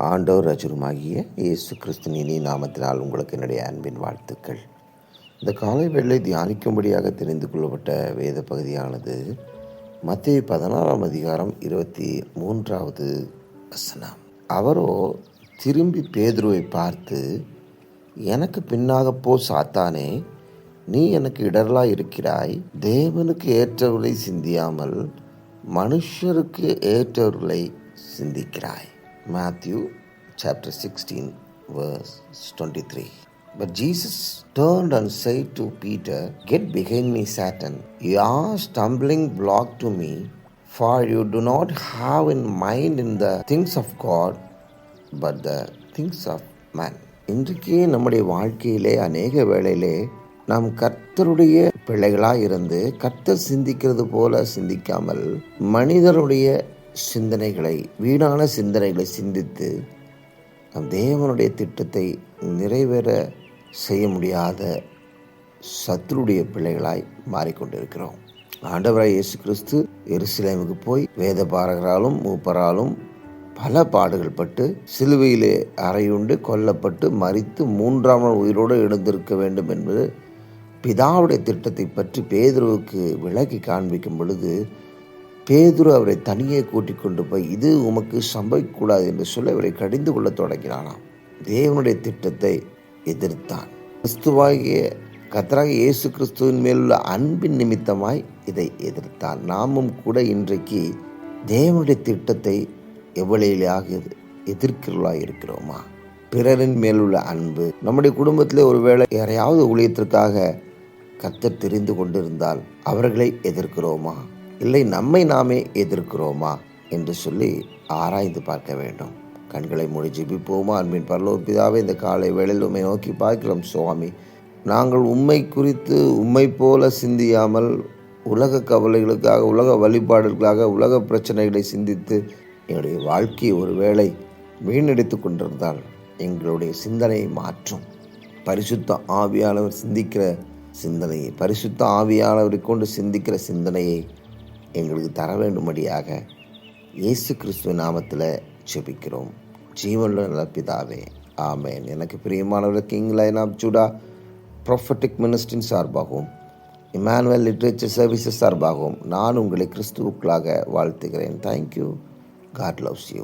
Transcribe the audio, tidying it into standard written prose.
ஆண்டவர் ரஜருமாகிய இயேசு கிறிஸ்து இனி நாமத்தினால் உங்களுக்கு என்னுடைய அன்பின் வாழ்த்துக்கள். இந்த காலை வேளை தியானிக்கும்படியாக தெரிந்து கொள்ளப்பட்ட வேத பகுதியானது மத்தேயு 16 அதிகாரம் 23வது வசனம். அவரோ திரும்பி பேதுருவை பார்த்து, எனக்கு பின்னாக போ சாத்தானே, நீ எனக்கு இடரலாய் இருக்கிறாய். தேவனுக்கு ஏற்றவர்களை சிந்தியாமல் மனுஷருக்கு ஏற்றவர்களை சிந்திக்கிறாய். Matthew chapter 16 verse 23. But Jesus turned and said to Peter, Get behind me, Satan. You are a stumbling block to me, for you do not have in mind in the things of God, but the things of man. இன்றைக்கு நம்முடைய வாழ்க்கையிலே அநேக வேளையிலே நாம் கர்த்தருடைய பிள்ளைகளாக இருந்து கர்த்தர் சிந்திக்கிறது போல சிந்திக்காமல் மனிதருடைய சிந்தனைகளை, வீணான சிந்தனைகளை சிந்தித்து நம் தேவனுடைய திட்டத்தை நிறைவேற செய்ய முடியாத சத்துருடைய பிள்ளைகளாய் மாறிக்கொண்டிருக்கிறோம். ஆண்டவராய் இயேசு கிறிஸ்து எருசலேமுக்கு போய் வேத பாரகராலும் மூப்பராலும் பல பாடுகள் பட்டு சிலுவையிலே அறையுண்டு கொல்லப்பட்டு மரித்து 3ஆம் நாள் உயிரோடு எழுந்திருக்க வேண்டும் என்பது பிதாவுடைய திட்டத்தை பற்றி பேதுருவுக்கு விளக்கி காண்பிக்கும் பொழுது பேதுரு அவரை தனியே கூட்டிக் கொண்டு போய் இது உமக்கு சம்பவிக்கக்கூடாது என்று சொல்லி அவரை கடிந்து கொள்ள தொடங்கினானாம். தேவனுடைய திட்டத்தை எதிர்த்தான். கிறிஸ்துவாகிய கர்த்தராகிய இயேசு கிறிஸ்துவின் மேலுள்ள அன்பின் நிமித்தமாய் இதை எதிர்த்தான். நாமும் கூட இன்றைக்கு தேவனுடைய திட்டத்தை எவ்வளையாக எதிர்க்கிறவர்களாக இருக்கிறோமா? பிறரின் மேலுள்ள அன்பு, நம்முடைய குடும்பத்திலே ஒருவேளை யாரையாவது ஊழியத்திற்காக கர்த்தர் தெரிந்து கொண்டிருந்தால் அவர்களை எதிர்க்கிறோமா, இல்லை நம்மை நாமே எதிர்க்கிறோமா என்று சொல்லி ஆராய்ந்து பார்க்க வேண்டும். கண்களை மூடி ஜெபிப்போமா? அன்பின் பரலோக பிதாவே, இந்த காலை வேளையில் உம்மை நோக்கி பார்க்கிறோம் சுவாமி. நாங்கள் உம்மை குறித்து உம்மை போல சிந்தியாமல் உலக கவலைகளுக்காக, உலக வழிபாடுகளுக்காக, உலக பிரச்சனைகளை சிந்தித்து எங்களுடைய வாழ்க்கையை ஒருவேளை வீணடித்து கொண்டிருந்தால் எங்களுடைய சிந்தனையை மாற்றும். பரிசுத்த ஆவியானவர் சிந்திக்கிற சிந்தனையை, பரிசுத்த ஆவியானவரை கொண்டு சிந்திக்கிற சிந்தனையை எங்களுக்கு தர வேண்டும்படியாக இயேசு கிறிஸ்துவின் நாமத்தில் ஜெபிக்கிறோம். ஜீவனுள்ள நல்ல பிதாவே, ஆமேன். எனக்கு பிரியமானவர் கிங் லைன் ஆஃப் ஜூடா ப்ரொஃபட்டிக் மினிஸ்ட்ரியின் சார்பாகவும் இமானுவேல் லிட்ரேச்சர் சர்வீசஸ் சார்பாகவும் நான் உங்களை கிறிஸ்துவுக்குள்ளாக வாழ்த்துகிறேன். தேங்க்யூ. God loves you.